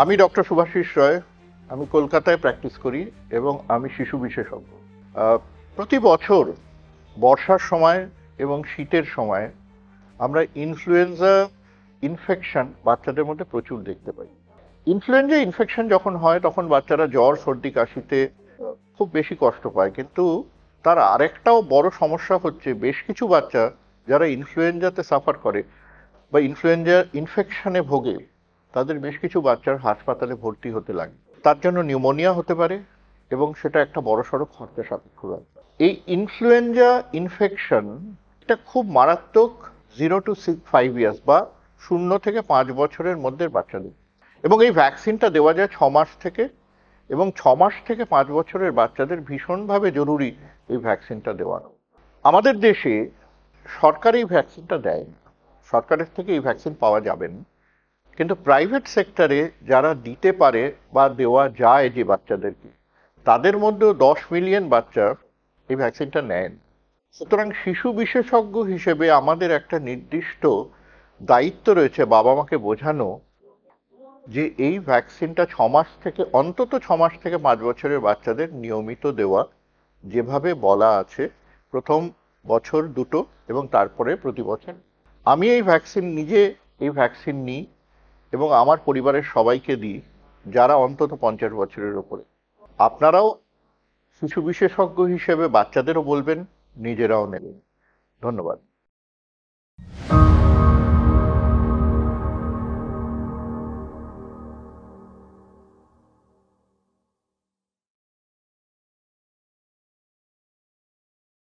আমি ডক্টর শুভাশিস রয়। আমি কলকাতায় প্র্যাকটিস করি এবং আমি শিশু বিশেষজ্ঞ। প্রতি বছর বর্ষার সময় এবং শীতের সময় আমরা ইনফ্লুয়েঞ্জা ইনফেকশন বাচ্চাদের মধ্যে প্রচুর দেখতে পাই। ইনফ্লুয়েঞ্জা ইনফেকশন যখন হয় তখন বাচ্চারা জ্বর সর্দি কাশিতে খুব বেশি কষ্ট পায়, কিন্তু তার আরেকটাও বড় সমস্যা হচ্ছে বেশ কিছু বাচ্চা যারা ইনফ্লুয়েঞ্জাতে সাফার করে বা ইনফ্লুয়েঞ্জা ইনফেকশনে ভোগে, তাদের বেশ কিছু বাচ্চার হাসপাতালে ভর্তি হতে লাগে। তার জন্য নিউমোনিয়া হতে পারে এবং সেটা একটা বড়সড় খরচা সাপেক্ষ ব্যাপার। এই ইনফ্লুয়েঞ্জা ইনফেকশন এটা খুব মারাত্মক 0 to 5 ইয়ার্স বা 0 থেকে 5 বছরের মধ্যে বাচ্চাদের, এবং এই ভ্যাকসিনটা দেওয়া যায় 6 মাস থেকে, এবং 6 মাস থেকে 5 বছরের বাচ্চাদের ভীষণভাবে জরুরি এই ভ্যাকসিনটা দেওয়ানো। আমাদের দেশে সরকার এই ভ্যাকসিনটা দেয় না, সরকারের থেকে এই ভ্যাকসিন পাওয়া যাবে না, কিন্তু প্রাইভেট সেক্টরে যারা দিতে পারে বা দেওয়া যায় যে বাচ্চাদেরকে, তাদের মধ্যেও 10 মিলিয়ন বাচ্চা এই ভ্যাকসিনটা নেন। সুতরাং শিশু বিশেষজ্ঞ হিসেবে আমাদের একটা নির্দিষ্ট দায়িত্ব রয়েছে বাবা মাকে বোঝানো যে এই ভ্যাকসিনটা 6 মাস থেকে, অন্তত 6 মাস থেকে 5 বছরের বাচ্চাদের নিয়মিত দেওয়া, যেভাবে বলা আছে, প্রথম বছর দুটো এবং তারপরে প্রতি বছর। আমি এই ভ্যাকসিন নিজে এই ভ্যাকসিন নিই এবং আমার পরিবারের সবাইকে দিই যারা অন্তত 50 বছরের ওপরে। আপনারাও শিশু বিশেষজ্ঞ হিসেবে বাচ্চাদেরও বলবেন, নিজেরাও নেবেন। ধন্যবাদ।